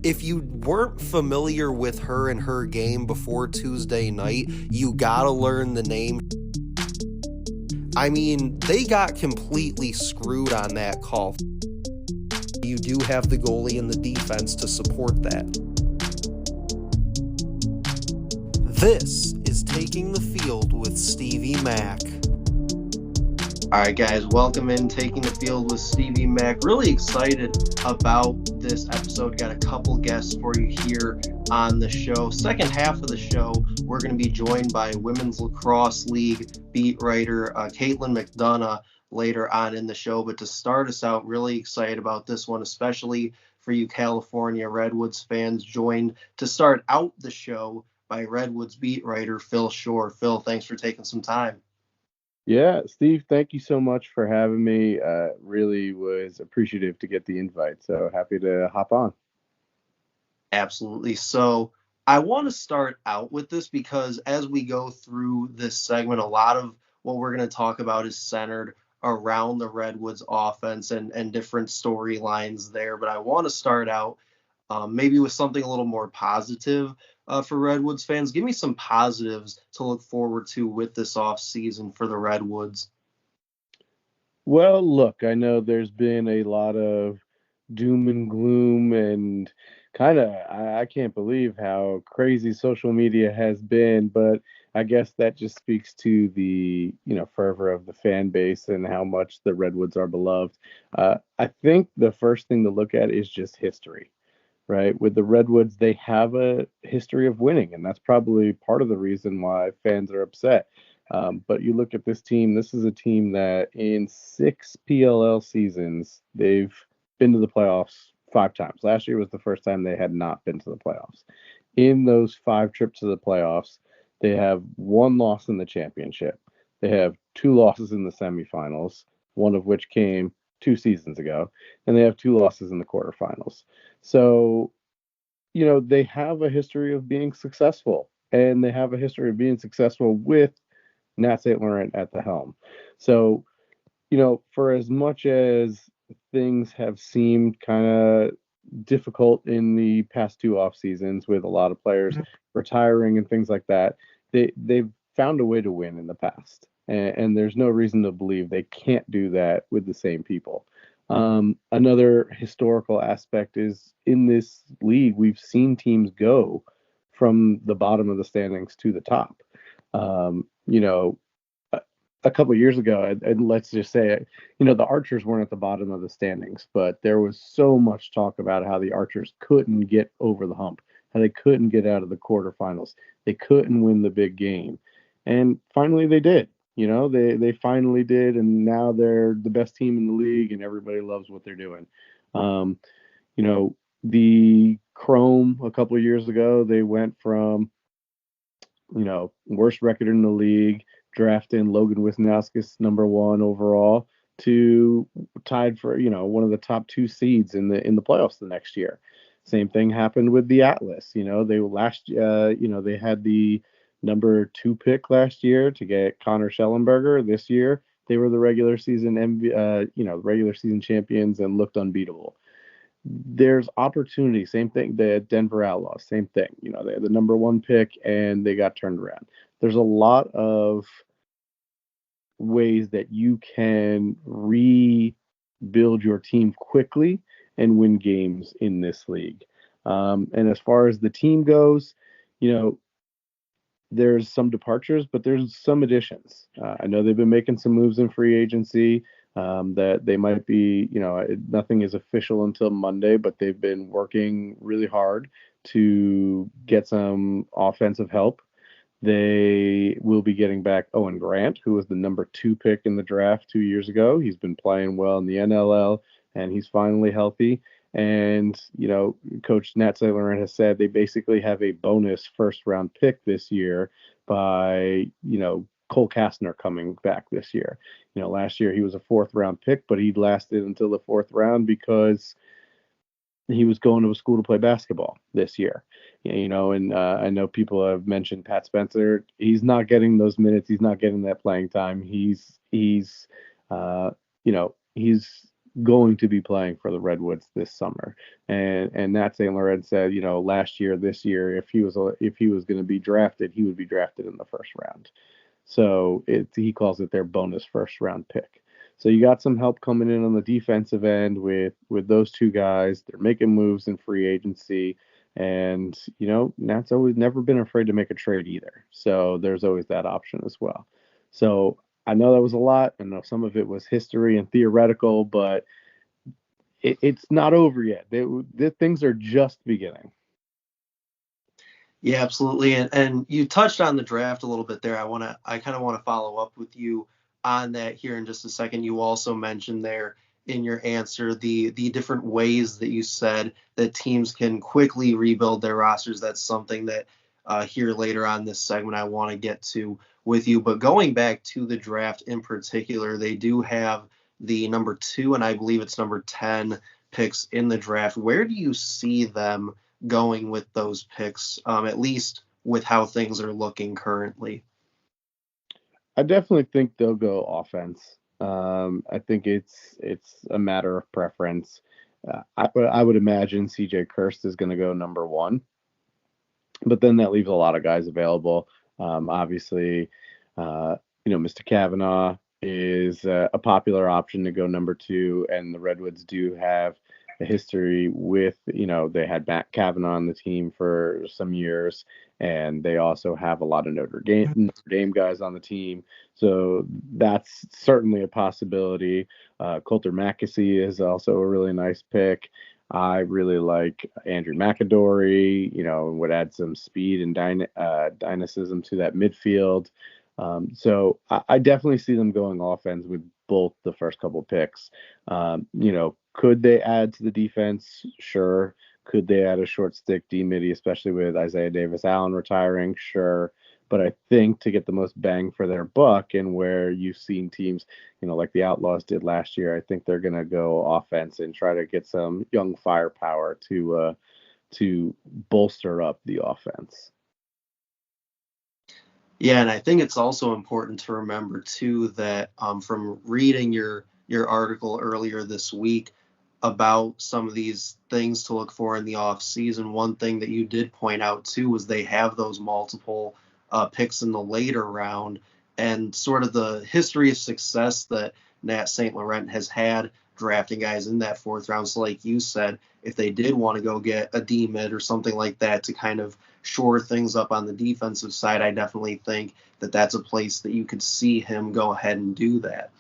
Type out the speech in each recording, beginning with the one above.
if you weren't familiar with her and her game before Tuesday night, you gotta learn the name. I mean, they got completely screwed on that call. You do have the goalie and the defense to support that. This is Taking the Field with Stevie Mack. All right, guys, welcome in Taking the Field with Stevie Mack. Really excited about this episode. Got a couple guests for you here on the show. Second half of the show, we're going to be joined by Women's Lacrosse League beat writer Caitlin McDonough later on in the show. But to start us out, really excited about this one, especially for you California Redwoods fans, joined to start out the show by Redwoods beat writer Phil Shore. Phil, thanks for taking some time. Yeah, Steve, thank you so much for having me. Really was appreciative to get the invite. So happy to hop on. Absolutely. So I want to start out with this because as we go through this segment, a lot of what we're going to talk about is centered around the Redwoods offense and different storylines there. But I want to start out maybe with something a little more positive for Redwoods fans. Give me some positives to look forward to with this off season for the Redwoods. Well, look, I know there's been a lot of doom and gloom and I can't believe how crazy social media has been, but I guess that just speaks to the, fervor of the fan base and how much the Redwoods are beloved. I think the first thing to look at is just history, right? With the Redwoods, they have a history of winning, and that's probably part of the reason why fans are upset. But you look at this team, this is a team that in 6 PLL seasons, they've been to the playoffs 5 times. Last year was the first time they had not been to the playoffs. In those 5 trips to the playoffs, they have one loss in the championship. They have 2 losses in the semifinals, one of which came 2 seasons ago, and they have 2 losses in the quarterfinals. So, they have a history of being successful, and they have a history of being successful with Nat St. Laurent at the helm. So, for as much as things have seemed kind of difficult in the past 2 off seasons with a lot of players retiring and things like that, they've found a way to win in the past. And there's no reason to believe they can't do that with the same people. Another historical aspect is in this league, we've seen teams go from the bottom of the standings to the top. Um, you know, a couple of years ago, and let's just say, the Archers weren't at the bottom of the standings, but there was so much talk about how the Archers couldn't get over the hump, how they couldn't get out of the quarterfinals, they couldn't win the big game, and finally they did. They finally did, and now they're the best team in the league, and everybody loves what they're doing. Um, the Chrome a couple of years ago, they went from worst record in the league, drafting Logan Wisnauskas #1 overall to tied for, one of the top 2 seeds in the playoffs the next year. Same thing happened with the Atlas. They had the #2 pick last year to get Connor Schellenberger. This year, they were the regular season regular season champions and looked unbeatable. There's opportunity. Same thing. The Denver Outlaws, same thing. They had the #1 pick and they got turned around. There's a lot of ways that you can rebuild your team quickly and win games in this league. And as far as the team goes, you know, there's some departures, but there's some additions. I know they've been making some moves in free agency that they might be, nothing is official until Monday, but they've been working really hard to get some offensive help. They will be getting back Owen Grant, who was the #2 pick in the draft 2 years ago. He's been playing well in the NLL, and he's finally healthy. And, Coach Nat St. Laurent has said they basically have a bonus first round pick this year by, Cole Kastner coming back this year. Last year he was a fourth round pick, but he lasted until the fourth round because he was going to a school to play basketball this year. And I know people have mentioned Pat Spencer. He's not getting those minutes. He's not getting that playing time. He's going to be playing for the Redwoods this summer. And Nat St. Laurent said, last year, this year, if he was going to be drafted, he would be drafted in the first round. So he calls it their bonus first round pick. So you got some help coming in on the defensive end with those two guys. They're making moves in free agency. And, Nat's always never been afraid to make a trade either. So there's always that option as well. So I know that was a lot. I know some of it was history and theoretical, but it's not over yet. The things are just beginning. Yeah, absolutely. And you touched on the draft a little bit there. I kind of want to follow up with you on that here in just a second. You also mentioned there in your answer the different ways that you said that teams can quickly rebuild their rosters. That's something that here later on this segment I want to get to with you. But going back to the draft in particular, they do have the number 2 and I believe it's number 10 picks in the draft. Where do you see them going with those picks, at least with how things are looking currently? I definitely think they'll go offense. I think it's a matter of preference. I would imagine CJ Kirst is going to go number 1, but then that leaves a lot of guys available. Obviously, Mr. Kavanaugh is a popular option to go number 2, and the Redwoods do have a history with, they had Matt Kavanaugh on the team for some years, and they also have a lot of Notre Dame guys on the team. So that's certainly a possibility. Coulter McAsee is also a really nice pick. I really like Andrew McAdory, and would add some speed and dynamism to that midfield. So I definitely see them going offense with both the first couple picks. Could they add to the defense? Sure. Could they add a short stick D midi, especially with Isaiah Davis Allen retiring? Sure. But I think to get the most bang for their buck, and where you've seen teams, like the Outlaws did last year, I think they're going to go offense and try to get some young firepower to bolster up the offense. Yeah, and I think it's also important to remember too that from reading your article earlier this week about some of these things to look for in the off season, one thing that you did point out too was they have those multiple picks in the later round, and sort of the history of success that Nat St. Laurent has had drafting guys in that 4th round. So like you said, if they did want to go get a D mid or something like that to kind of shore things up on the defensive side, I definitely think that that's a place that you could see him go ahead and do that.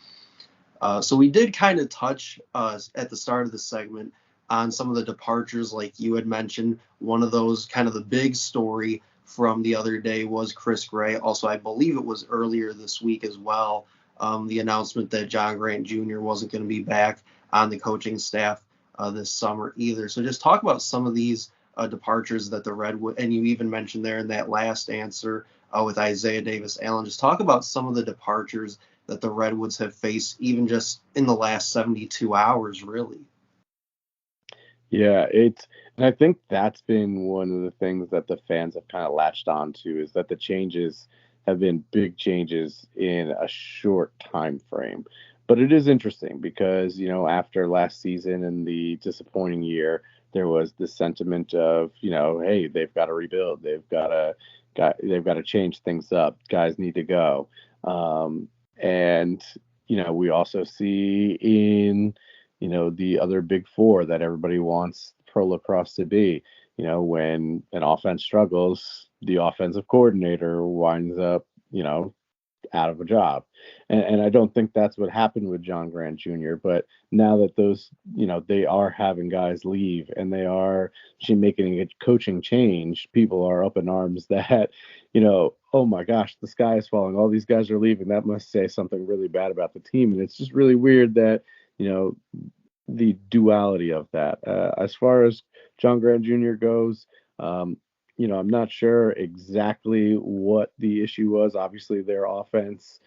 So we did kind of touch at the start of the segment on some of the departures, like you had mentioned. One of those, kind of the big story from the other day, was Chris Gray. Also, I believe it was earlier this week as well, the announcement that John Grant Jr. wasn't going to be back on the coaching staff this summer either. So just talk about some of these departures that the Redwood, and you even mentioned there in that last answer with Isaiah Davis Allen, just talk about some of the departures that the Redwoods have faced even just in the last 72 hours, really. Yeah, and I think that's been one of the things that the fans have kind of latched on to, is that the changes have been big changes in a short time frame. But it is interesting because, after last season and the disappointing year, there was this sentiment of, hey, they've got to rebuild, they've got to change things up, guys need to go. And we also see in the other big 4 that everybody wants pro lacrosse to be. When an offense struggles, the offensive coordinator winds up, out of a job. And I don't think that's what happened with John Grant Jr. But now that those, they are having guys leave and they are making a coaching change, people are up in arms that, oh my gosh, the sky is falling. All these guys are leaving. That must say something really bad about the team. And it's just really weird that, the duality of that. As far as John Grant Jr. goes, I'm not sure exactly what the issue was. Obviously, their offense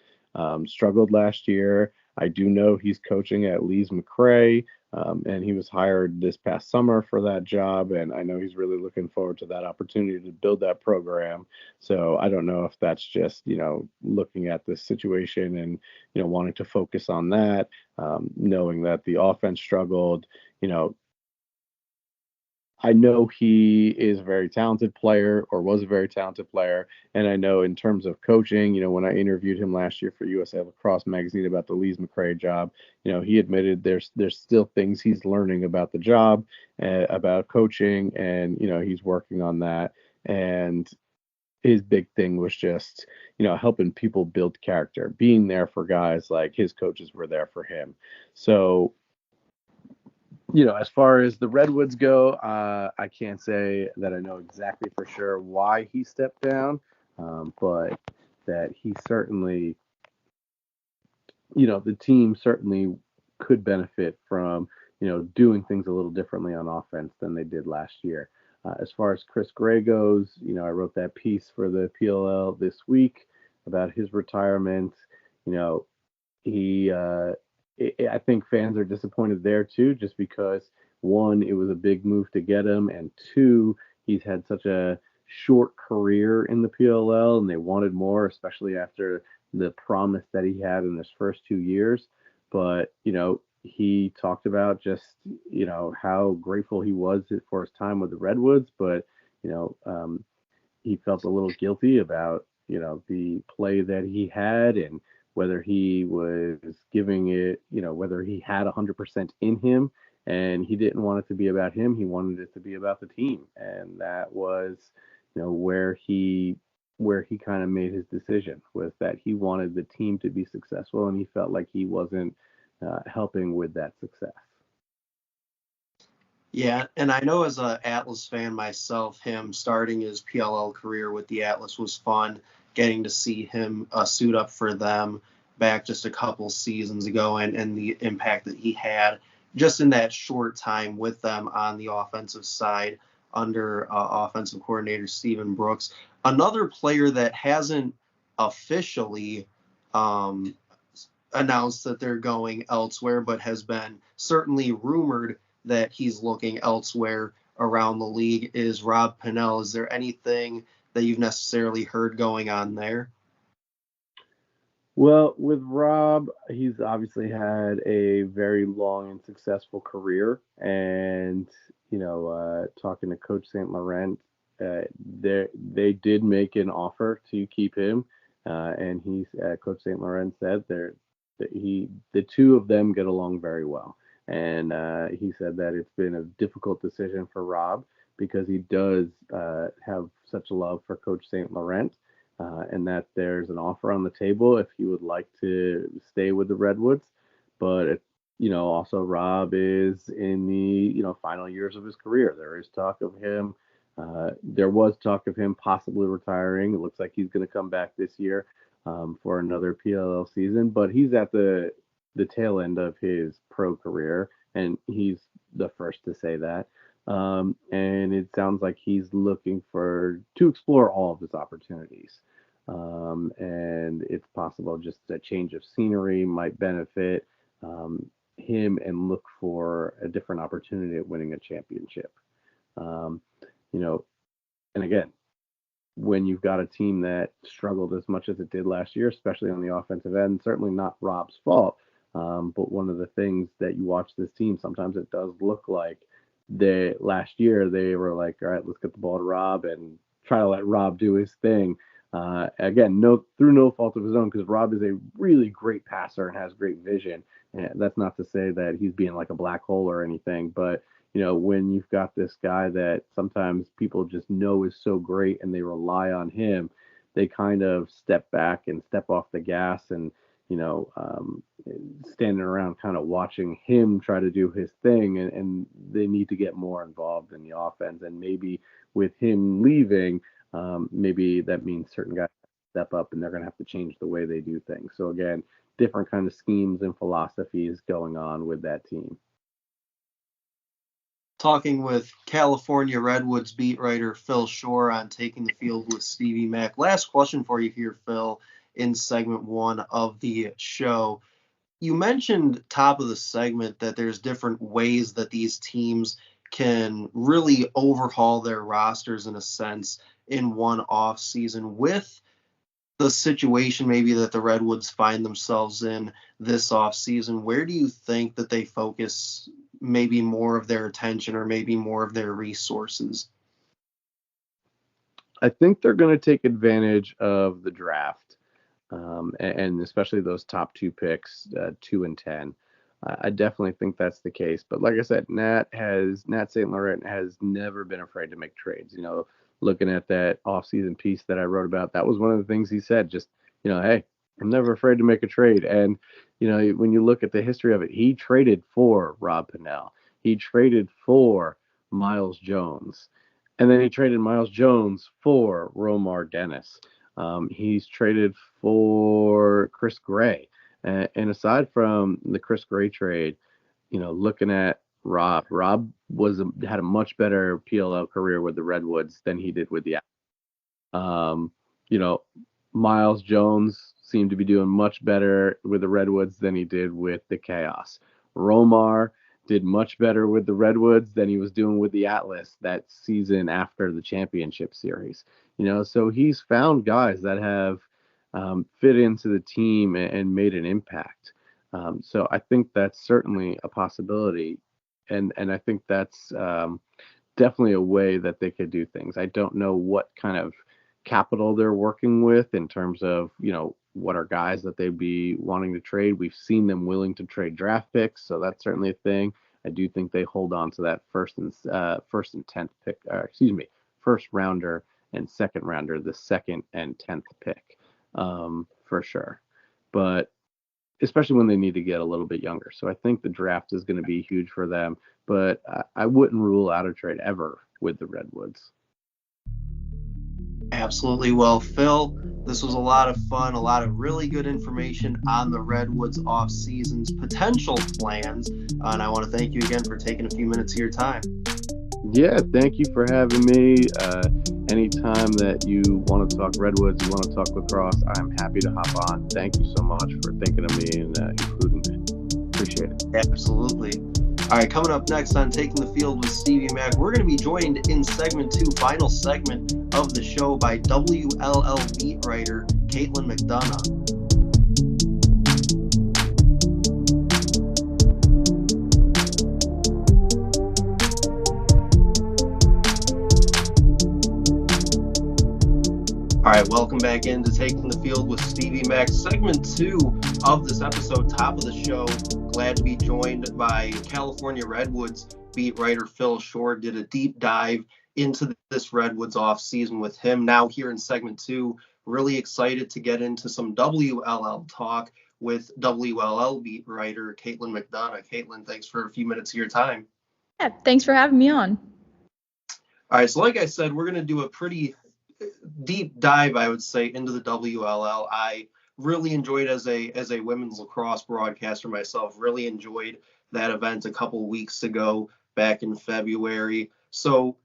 struggled last year. I do know he's coaching at Lees McRae. And he was hired this past summer for that job, and I know he's really looking forward to that opportunity to build that program. So I don't know if that's just, looking at this situation and, wanting to focus on that, knowing that the offense struggled. You know, I know he is a very talented player or was a very talented player. And I know in terms of coaching, when I interviewed him last year for USA Lacrosse Magazine about the Lees McRae job, he admitted there's still things he's learning about the job, about coaching, and, he's working on that. And his big thing was just, helping people build character, being there for guys like his coaches were there for him. So as far as the Redwoods go, I can't say that I know exactly for sure why he stepped down, but that he certainly, the team certainly could benefit from, doing things a little differently on offense than they did last year. As far as Chris Gray goes, I wrote that piece for the PLL this week about his retirement. You know, he I think fans are disappointed there too, just because one, it was a big move to get him, and two, he's had such a short career in the PLL, and they wanted more, especially after the promise that he had in his first 2 years. But he talked about just how grateful he was for his time with the Redwoods, but you know he felt a little guilty about the play that he had and whether he was giving it, whether he had 100% in him, and he didn't want it to be about him. He wanted it to be about the team, and that was, where he kind of made his decision, was that he wanted the team to be successful, and he felt like he wasn't helping with that success. Yeah, and I know as a Atlas fan myself, him starting his PLL career with the Atlas was fun. Getting to see him suit up for them back just a couple seasons ago, and the impact that he had just in that short time with them on the offensive side under offensive coordinator Stephen Brooks. Another player that hasn't officially um, announced that they're going elsewhere, but has been certainly rumored that he's looking elsewhere around the league is Rob Pennell. Is there anything that you've necessarily heard going on there? Well, with Rob, he's obviously had a very long and successful career, and talking to Coach St. Laurent, they did make an offer to keep him, and Coach St. Laurent said the two of them get along very well, and he said that it's been a difficult decision for Rob because he does have such a love for Coach St. Laurent, and that there's an offer on the table if he would like to stay with the Redwoods. But also Rob is in the final years of his career. There is talk of him. There was talk of him possibly retiring. It looks like he's going to come back this year for another PLL season, but he's at the tail end of his pro career, and he's the first to say that. And it sounds like he's looking to explore all of his opportunities. And it's possible just a change of scenery might benefit him and look for a different opportunity at winning a championship. Um, you know, and again, when you've got a team that struggled as much as it did last year, especially on the offensive end, certainly not Rob's fault. But one of the things that you watch this team, sometimes it does look like last year they were like, all right, let's get the ball to Rob and try to let Rob do his thing. Again, through no fault of his own, because Rob is a really great passer and has great vision. And that's not to say that he's being like a black hole or anything, but when you've got this guy that sometimes people just know is so great and they rely on him, they kind of step back and step off the gas and, standing around kind of watching him try to do his thing. And they need to get more involved in the offense. And maybe with him leaving, maybe that means certain guys step up and they're going to have to change the way they do things. So again, different kind of schemes and philosophies going on with that team. Talking with California Redwoods beat writer Phil Shore on Taking the Field with Stevie Mack. Last question for you here, Phil, in segment one of the show. You mentioned top of the segment that there's different ways that these teams can really overhaul their rosters in a sense in one off season. With the situation maybe that the Redwoods find themselves in this off season, where do you think that they focus maybe more of their attention or maybe more of their resources? I think they're going to take advantage of the draft, and especially those top two picks, 2 and 10. I definitely think that's the case. But like I said, Nat St. Laurent has never been afraid to make trades. Looking at that offseason piece that I wrote about, that was one of the things he said. Just hey, I'm never afraid to make a trade. And when you look at the history of it, he traded for Rob Pennell. He traded for Miles Jones. And then he traded Miles Jones for Romar Dennis. He's traded for Chris Gray. And aside from the Chris Gray trade, looking at Rob had a much better PLL career with the Redwoods than he did with the. Um, you know, Miles Jones seemed to be doing much better with the Redwoods than he did with the Chaos. Romar did much better with the Redwoods than he was doing with the Atlas that season after the championship series. So he's found guys that have fit into the team and made an impact. So I think that's certainly a possibility, and I think that's definitely a way that they could do things. I don't know what kind of capital they're working with in terms of what are guys that they'd be wanting to trade. We've seen them willing to trade draft picks, so that's certainly a thing. I do think they hold on to that first and 10th pick, first rounder and second rounder, the second and 10th pick, for sure. But especially when they need to get a little bit younger. So I think the draft is going to be huge for them, but I wouldn't rule out a trade ever with the Redwoods. Absolutely. Well, Phil, this was a lot of fun, a lot of really good information on the Redwoods off season's potential plans. And I want to thank you again for taking a few minutes of your time. Yeah, thank you for having me. Anytime that you want to talk Redwoods, you want to talk lacrosse, I'm happy to hop on. Thank you so much for thinking of me and including me. Appreciate it. Absolutely. All right, coming up next on Taking the Field with Stevie Mac, we're going to be joined in segment 2, final segment of the show, by WLL beat writer Caitlin McDonough. All right, welcome back into Taking the Field with Stevie Mac. Segment 2 of this episode, top of the show. Glad to be joined by California Redwoods beat writer Phil Shore. Did a deep dive into this Redwoods off season with him. Now here in segment 2, really excited to get into some WLL talk with WLL beat writer Caitlin McDonough. Caitlin, thanks for a few minutes of your time. Yeah, thanks for having me on. All right, so like I said, we're going to do a pretty deep dive, I would say, into the WLL. I really enjoyed as a women's lacrosse broadcaster myself, really enjoyed that event a couple weeks ago back in February. So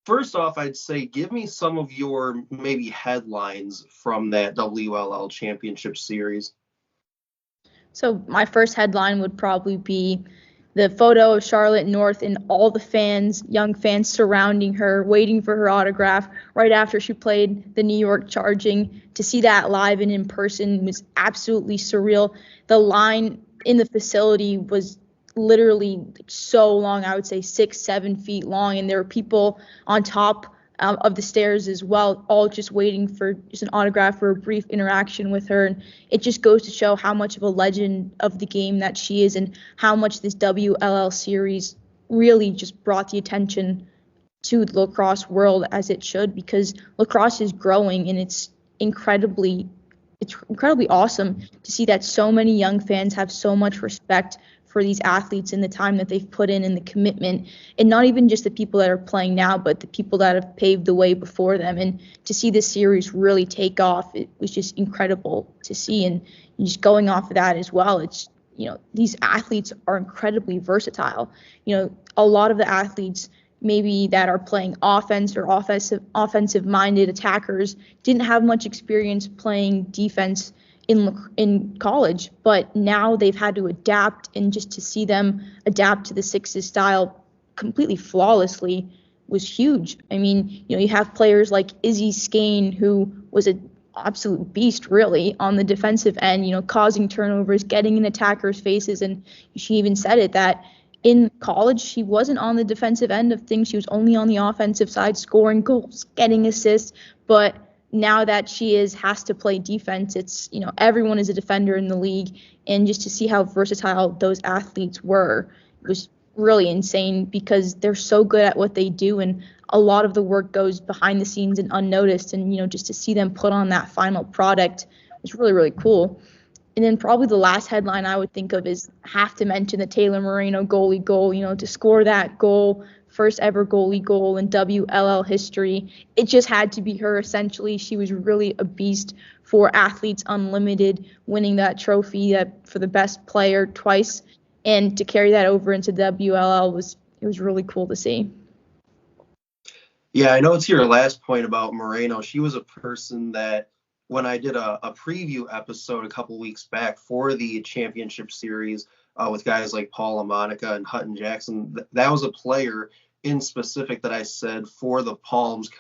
first off, I'd say give me some of your maybe headlines from that WLL championship series. So my first headline would probably be the photo of Charlotte North and all the fans, young fans surrounding her, waiting for her autograph right after she played the New York Charging. To see that live and in person was absolutely surreal. The line in the facility was literally so long, I would say 6-7 feet long, and there were people on top of the stairs as well, all just waiting for just an autograph or a brief interaction with her. And it just goes to show how much of a legend of the game that she is, and how much this WLL series really just brought the attention to the lacrosse world, as it should, because lacrosse is growing, and it's incredibly awesome to see that so many young fans have so much respect for these athletes and the time that they've put in and the commitment, and not even just the people that are playing now, but the people that have paved the way before them. And to see this series really take off, it was just incredible to see. And just going off of that as well, it's, these athletes are incredibly versatile. A lot of the athletes maybe that are playing offense or offensive minded attackers didn't have much experience playing defense in college, but now they've had to adapt, and just to see them adapt to the Sixers style completely flawlessly was huge. I mean, you have players like Izzy Skane, who was an absolute beast, really, on the defensive end, causing turnovers, getting in attackers' faces, and she even said it that in college she wasn't on the defensive end of things. She was only on the offensive side, scoring goals, getting assists, but now that she has to play defense, it's, everyone is a defender in the league. And just to see how versatile those athletes were was really insane, because they're so good at what they do, and a lot of the work goes behind the scenes and unnoticed. And, just to see them put on that final product was really, really cool. And then probably the last headline I would think of is, have to mention the Taylor Moreno goalie goal, to score that goal, first ever goalie goal in WLL history. It just had to be her, essentially. She was really a beast for Athletes Unlimited, winning that trophy for the best player twice. And to carry that over into WLL was really cool to see. Yeah, I know it's your last point about Moreno. She was a person that, when I did a preview episode a couple weeks back for the championship series with guys like Paula Monica and Hutton Jackson, that was a player in specific that I said for the Palms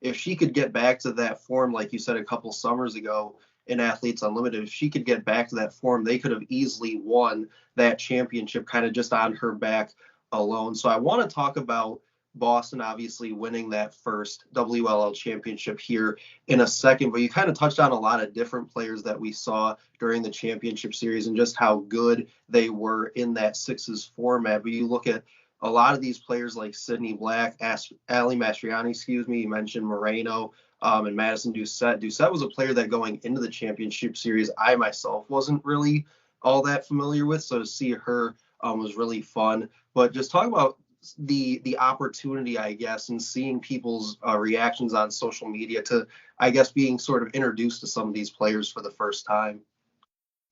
if she could get back to that form, like you said a couple summers ago in Athletes Unlimited, if she could get back to that form, they could have easily won that championship kind of just on her back alone. So I want to talk about Boston obviously winning that first WLL championship here in a second, but you kind of touched on a lot of different players that we saw during the championship series and just how good they were in that Sixes format. But you look at a lot of these players like Sydney Black, Ali Mastriani, you mentioned Moreno, and Madison Doucette. Doucette was a player that going into the championship series, I myself wasn't really all that familiar with, so to see her was really fun. But just talk about the opportunity, I guess, and seeing people's reactions on social media to, I guess, being sort of introduced to some of these players for the first time.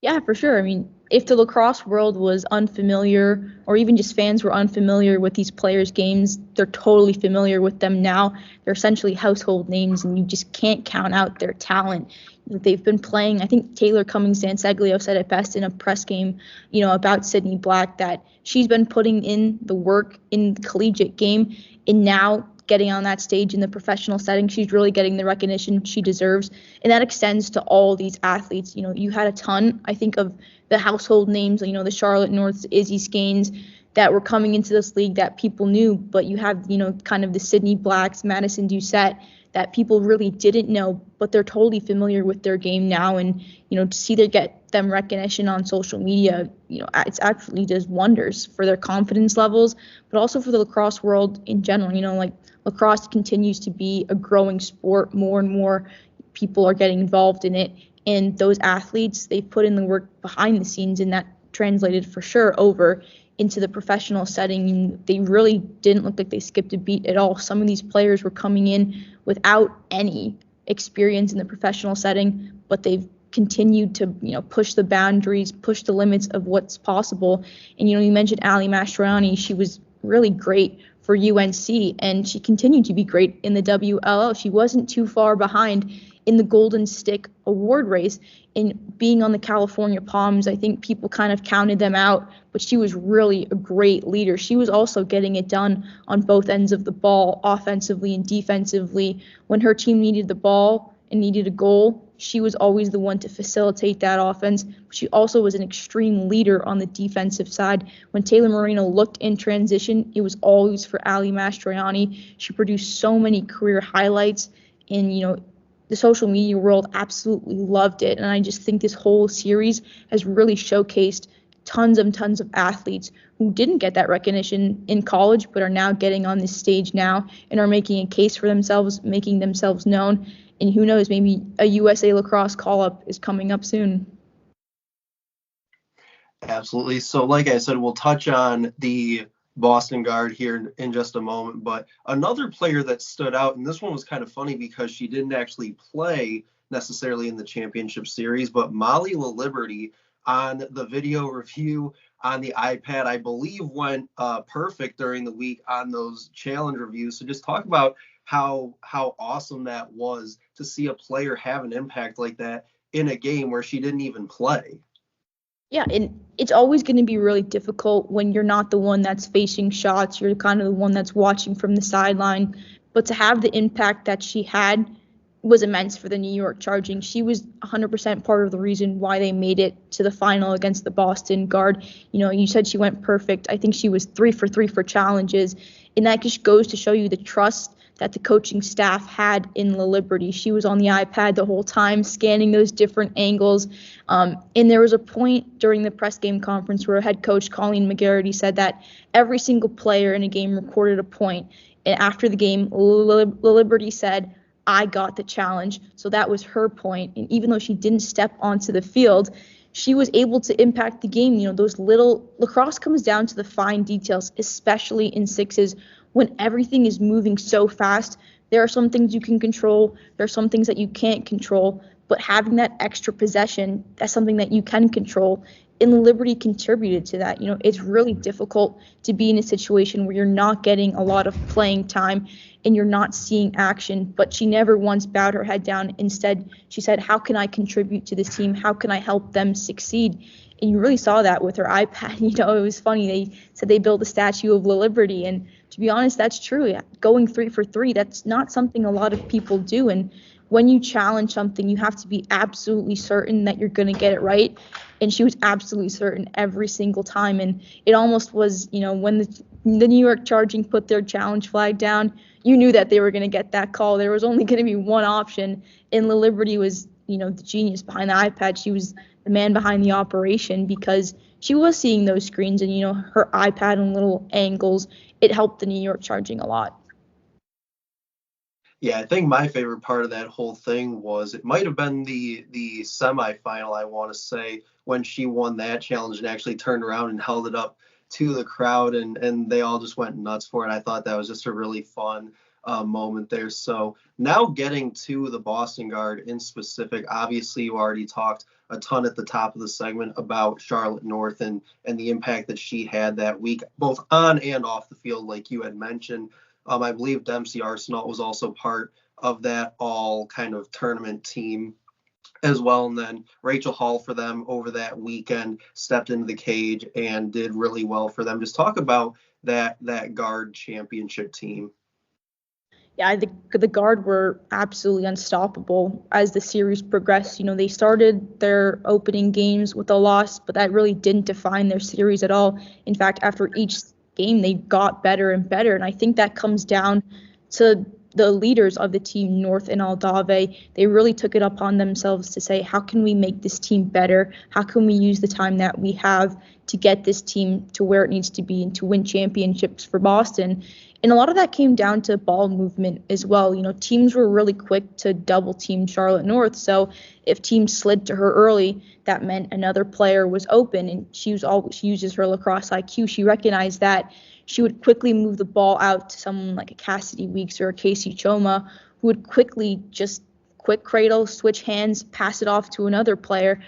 Yeah, for sure. I mean, if the lacrosse world was unfamiliar, or even just fans were unfamiliar with these players' games, they're totally familiar with them now. They're essentially household names, and you just can't count out their talent. They've been playing. I think Taylor Cummings-Sanseglio said it best in a press game, about Sydney Black, that she's been putting in the work in the collegiate game, and now getting on that stage in the professional setting, she's really getting the recognition she deserves. And that extends to all these athletes. You had a ton, I think, of the household names, the Charlotte Norths, Izzy Skanes, that were coming into this league that people knew. But you have, kind of the Sydney Blacks, Madison Doucette, that people really didn't know, but they're totally familiar with their game now. And, to see get them recognition on social media, it's actually does wonders for their confidence levels, but also for the lacrosse world in general. Lacrosse continues to be a growing sport. More and more people are getting involved in it. And those athletes, they put in the work behind the scenes, and that translated for sure over into the professional setting. They really didn't look like they skipped a beat at all. Some of these players were coming in without any experience in the professional setting, but they've continued to, push the boundaries, push the limits of what's possible. And, you mentioned Ali Mastriani. She was really great for UNC, and she continued to be great in the WLL. She wasn't too far behind in the Golden Stick award race. In being on the California Palms, I think people kind of counted them out, but she was really a great leader. She was also getting it done on both ends of the ball, offensively and defensively. When her team needed the ball and needed a goal, she was always the one to facilitate that offense. She also was an extreme leader on the defensive side. When Taylor Moreno looked in transition, it was always for Ali Mastriani. She produced so many career highlights, and, the social media world absolutely loved it. And I just think this whole series has really showcased tons of athletes who didn't get that recognition in college, but are now getting on this stage now and are making a case for themselves, making themselves known. And who knows, maybe a USA Lacrosse call-up is coming up soon. Absolutely. So like I said, we'll touch on the Boston guard here in just a moment, but another player that stood out, and this one was kind of funny because she didn't actually play necessarily in the championship series, but Molly LaLiberty on the video review on the iPad, I believe went perfect during the week on those challenge reviews. So just talk about how awesome that was to see a player have an impact like that in a game where she didn't even play. Yeah, and it's always going to be really difficult when you're not the one that's facing shots. You're kind of the one that's watching from the sideline. But to have the impact that she had was immense for the New York Charging. She was 100% part of the reason why they made it to the final against the Boston Guard. You know, you said she went perfect. I think she was 3 for 3 for challenges. And that just goes to show you the trust that the coaching staff had in La Liberty. She was on the iPad the whole time, scanning those different angles. And there was a point during the press game conference where head coach Colleen McGarity said that every single player in a game recorded a point. And after the game, La Liberty said, "I got the challenge." So that was her point. And even though she didn't step onto the field, she was able to impact the game. You know, those little lacrosse comes down to the fine details, especially in sixes when everything is moving so fast. There are some things you can control. There are some things that you can't control. But having that extra possession, that's something that you can control. And Liberty contributed to that. You know, it's really difficult to be in a situation where you're not getting a lot of playing time and you're not seeing action. But she never once bowed her head down. Instead, she said, "How can I contribute to this team? How can I help them succeed?" And you really saw that with her iPad. You know, it was funny. They said they built a statue of La Liberty. And to be honest, that's true. Going 3 for 3, that's not something a lot of people do. And when you challenge something, you have to be absolutely certain that you're going to get it right. And she was absolutely certain every single time. And it almost was, you know, when the New York Charging put their challenge flag down, you knew that they were going to get that call. There was only going to be one option. And La Liberty was, you know, the genius behind the iPad. She was the man behind the operation because she was seeing those screens and, you know, her iPad and little angles. It helped the New York Charging a lot. Yeah, I think my favorite part of that whole thing was it might have been the semifinal, I want to say, when she won that challenge and actually turned around and held it up to the crowd and they all just went nuts for it. I thought that was just a really fun moment there. So now getting to the Boston Guard in specific, obviously you already talked a ton at the top of the segment about Charlotte North and the impact that she had that week, both on and off the field, like you had mentioned. I believe Dempsey Arsenault was also part of that all kind of tournament team as well. And then Rachel Hall for them over that weekend stepped into the cage and did really well for them. Just talk about that guard championship team. Yeah, I think the Guard were absolutely unstoppable as the series progressed. You know, they started their opening games with a loss, but that really didn't define their series at all. In fact, after each game, they got better and better. And I think that comes down to the leaders of the team, North and Aldave. They really took it upon themselves to say, how can we make this team better? How can we use the time that we have to get this team to where it needs to be and to win championships for Boston? And a lot of that came down to ball movement as well. You know, teams were really quick to double team Charlotte North. So if teams slid to her early, that meant another player was open. And she uses her lacrosse IQ. She recognized that. She would quickly move the ball out to someone like a Cassidy Weeks or a Casey Choma, who would quickly just quick cradle, switch hands, pass it off to another player,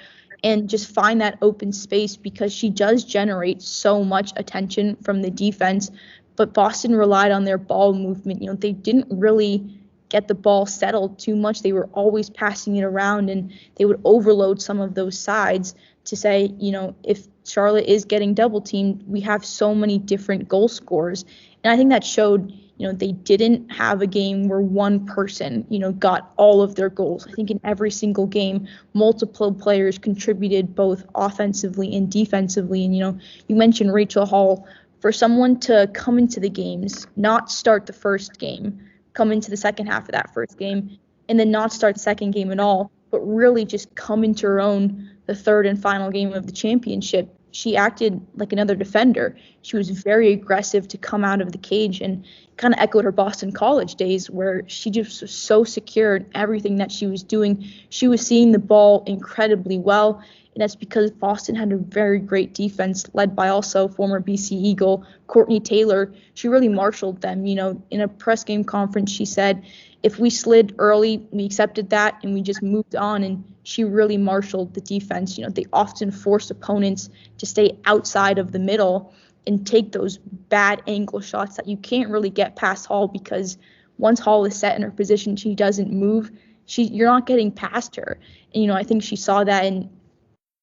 and just find that open space because she does generate so much attention from the defense. But Boston relied on their ball movement. You know, they didn't really get the ball settled too much. They were always passing it around, and they would overload some of those sides to say, you know, if Charlotte is getting double teamed, we have so many different goal scorers. And I think that showed, you know, they didn't have a game where one person, you know, got all of their goals. I think in every single game, multiple players contributed both offensively and defensively. And, you know, you mentioned Rachel Hall. For someone to come into the games, not start the first game, come into the second half of that first game, and then not start the second game at all, but really just come into her own the third and final game of the championship. She acted like another defender. She was very aggressive to come out of the cage and kind of echoed her Boston College days where she just was so secure in everything that she was doing. She was seeing the ball incredibly well. And that's because Boston had a very great defense led by also former BC Eagle Courtney Taylor. She really marshaled them. You know, in a press game conference, she said, if we slid early, we accepted that and we just moved on. And she really marshaled the defense. You know, they often force opponents to stay outside of the middle and take those bad angle shots that you can't really get past Hall because once Hall is set in her position, she doesn't move. you're not getting past her. And, I think she saw that, and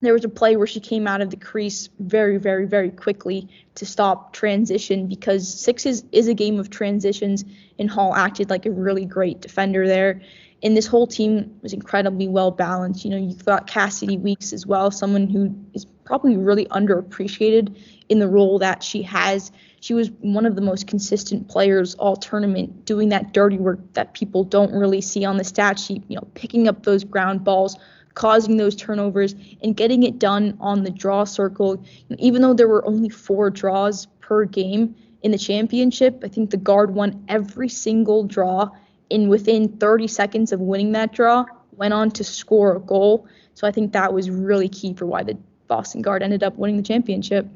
there was a play where she came out of the crease very, very, very quickly to stop transition, because sixes is a game of transitions, and Hall acted like a really great defender there. And this whole team was incredibly well balanced. You've got Cassidy Weeks as well, someone who is probably really underappreciated in the role that she has. She was one of the most consistent players all tournament, doing that dirty work that people don't really see on the stat sheet, picking up those ground balls, causing those turnovers, and getting it done on the draw circle. Even though there were only 4 draws per game in the championship, I think the guard won every single draw, and within 30 seconds of winning that draw, went on to score a goal. So I think that was really key for why the Boston guard ended up winning the championship.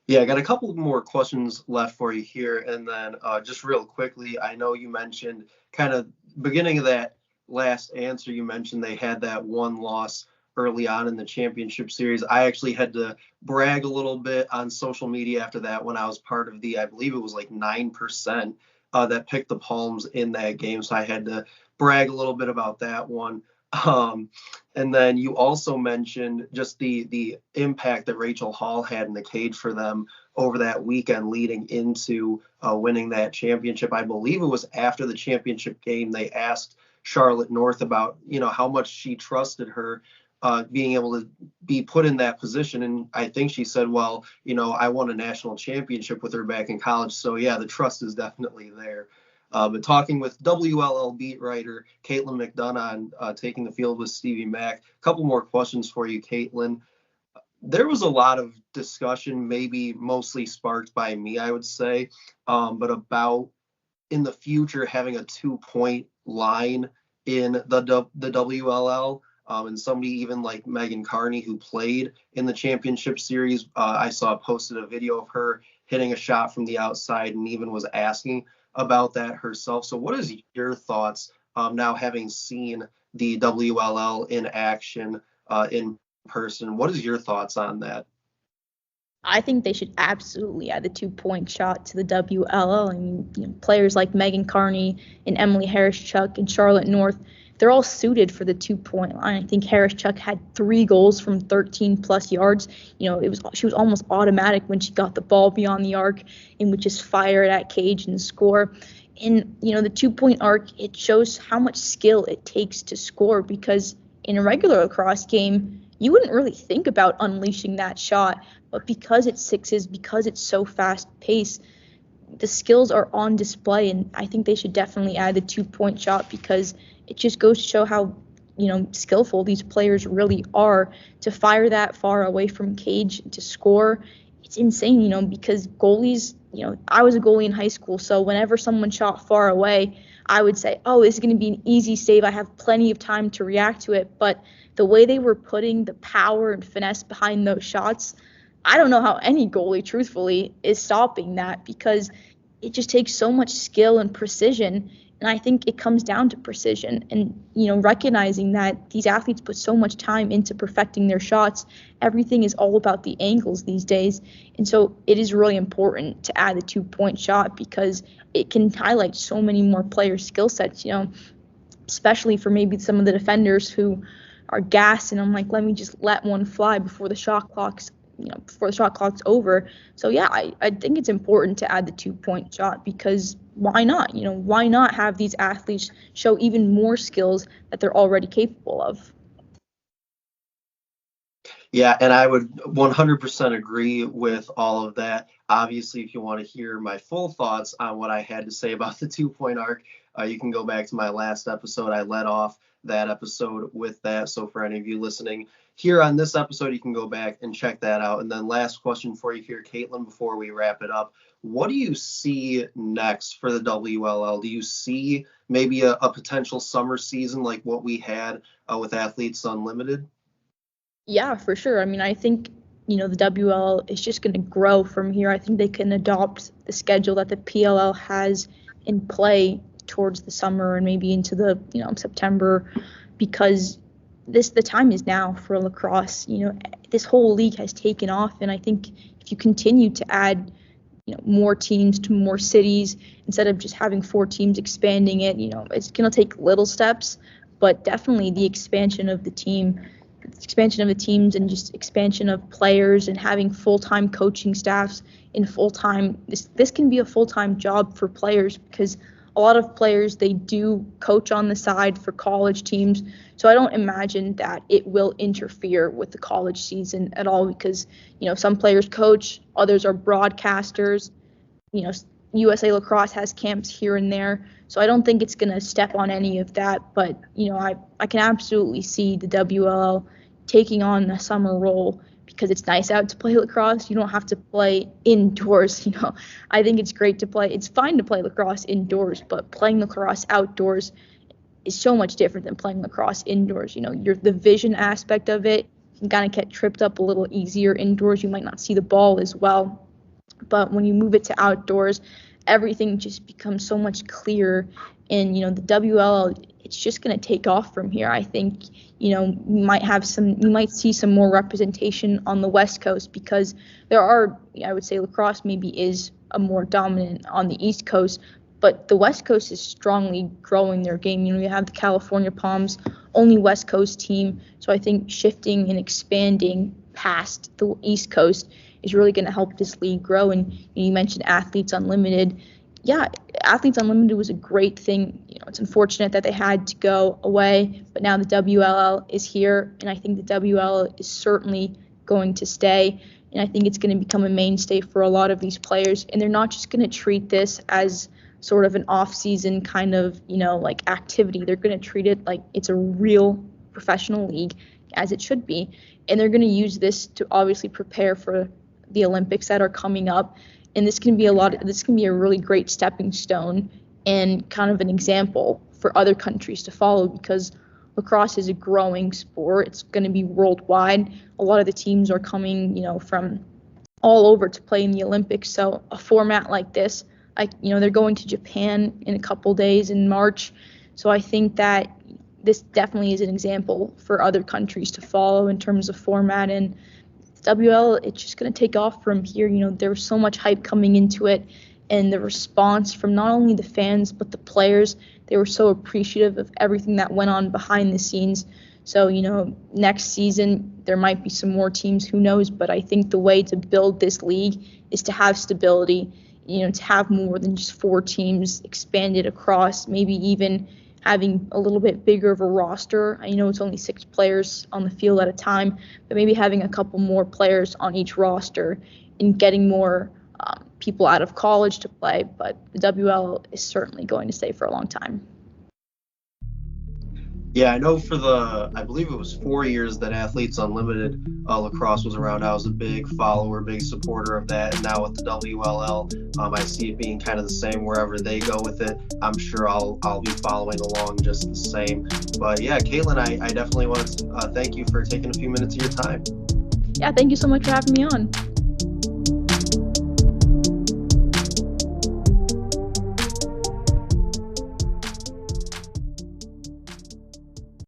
Yeah, I got a couple more questions left for you here. And then just real quickly, I know you mentioned kind of beginning of that last answer, you mentioned they had that one loss early on in the championship series. I actually had to brag a little bit on social media after that when I was part of I believe it was like 9% that picked the Palms in that game. So I had to brag a little bit about that one. And then you also mentioned just the impact that Rachel Hall had in the cage for them over that weekend leading into winning that championship. I believe it was after the championship game, they asked Charlotte North about, how much she trusted her being able to be put in that position. And I think she said, well, I won a national championship with her back in college. So, yeah, the trust is definitely there. But talking with WLL beat writer Caitlin McDonough on Taking the Field with Stevie Mack. A couple more questions for you, Caitlin. There was a lot of discussion, maybe mostly sparked by me, I would say, but about in the future having a 2-point line in the WLL. And somebody even like Megan Carney, who played in the championship series, I saw posted a video of her hitting a shot from the outside and even was asking about that herself. So what is your thoughts now having seen the WLL in action in person? What is your thoughts on that? I think they should absolutely add the 2-point shot to the WLL. I mean, players like Megan Carney and Emily Harris-Chuck and Charlotte North, they're all suited for the 2-point line. I think Harris-Chuck had 3 goals from 13 plus yards. She was almost automatic when she got the ball beyond the arc and would just fire at cage and score. And, the 2-point arc, it shows how much skill it takes to score, because in a regular lacrosse game, you wouldn't really think about unleashing that shot. But because it's sixes, because it's so fast paced, the skills are on display. And I think they should definitely add the 2-point shot, because it just goes to show how, skillful these players really are to fire that far away from cage to score. It's insane, because goalies, I was a goalie in high school. So whenever someone shot far away, I would say, oh, this is going to be an easy save. I have plenty of time to react to it. But the way they were putting the power and finesse behind those shots, I don't know how any goalie, truthfully, is stopping that, because it just takes so much skill and precision. And I think it comes down to precision and, recognizing that these athletes put so much time into perfecting their shots. Everything is all about the angles these days. And so it is really important to add the 2-point shot, because it can highlight so many more player skill sets, especially for maybe some of the defenders who are gassed. And I'm like, let me just let one fly before the shot clock's over. So yeah, I think it's important to add the 2-point shot, because why not? Why not have these athletes show even more skills that they're already capable of? Yeah, and I would 100% agree with all of that. Obviously, if you want to hear my full thoughts on what I had to say about the 2-point arc, you can go back to my last episode. I led off that episode with that. So for any of you listening here on this episode, you can go back and check that out. And then last question for you here, Caitlin, before we wrap it up. What do you see next for the WLL? Do you see maybe a potential summer season like what we had with Athletes Unlimited? Yeah, for sure. I mean, I think, the WLL is just going to grow from here. I think they can adopt the schedule that the PLL has in play towards the summer and maybe into the, September, because the time is now for lacrosse. This whole league has taken off, and I think if you continue to add, more teams to more cities instead of just having 4 teams expanding it. It's going to take little steps, but definitely the expansion of the teams and just expansion of players and having full-time coaching staffs and full-time, this can be a full-time job for players, because a lot of players, they do coach on the side for college teams. So I don't imagine that it will interfere with the college season at all, because, some players coach, others are broadcasters. USA Lacrosse has camps here and there. So I don't think it's going to step on any of that. But, I can absolutely see the WLL taking on a summer role, because it's nice out to play lacrosse. You don't have to play indoors. I think it's great to play. It's fine to play lacrosse indoors, but playing lacrosse outdoors is so much different than playing lacrosse indoors. The vision aspect of it can kind of get tripped up a little easier indoors. You might not see the ball as well. But when you move it to outdoors, everything just becomes so much clearer. And, the WLL, it's just going to take off from here. I think, you might see some more representation on the West Coast, because I would say lacrosse maybe is a more dominant on the East Coast, but the West Coast is strongly growing their game. You have the California Palms, only West Coast team. So I think shifting and expanding past the East Coast is really going to help this league grow. And you mentioned Athletes Unlimited. Yeah, Athletes Unlimited was a great thing. It's unfortunate that they had to go away, but now the WLL is here, and I think the WLL is certainly going to stay. And I think it's going to become a mainstay for a lot of these players. And they're not just going to treat this as sort of an off-season kind of, activity. They're going to treat it like it's a real professional league, as it should be. And they're going to use this to obviously prepare for the Olympics that are coming up. And this can be a really great stepping stone and kind of an example for other countries to follow, because lacrosse is a growing sport. It's going to be worldwide. A lot of the teams are coming, from all over to play in the Olympics. So a format like this, they're going to Japan in a couple days in March. So I think that this definitely is an example for other countries to follow in terms of format. And WL, it's just going to take off from here. There was so much hype coming into it, and the response from not only the fans but the players, they were so appreciative of everything that went on behind the scenes. So, next season there might be some more teams, who knows, but I think the way to build this league is to have stability, to have more than just 4 teams expanded across, maybe even having a little bit bigger of a roster. I know it's only 6 players on the field at a time, but maybe having a couple more players on each roster and getting more people out of college to play. But the WL is certainly going to stay for a long time. Yeah, I know I believe it was 4 years that Athletes Unlimited lacrosse was around. I was a big follower, big supporter of that. And now with the WLL, I see it being kind of the same wherever they go with it. I'm sure I'll be following along just the same. But yeah, Caitlin, I definitely want to thank you for taking a few minutes of your time. Yeah, thank you so much for having me on.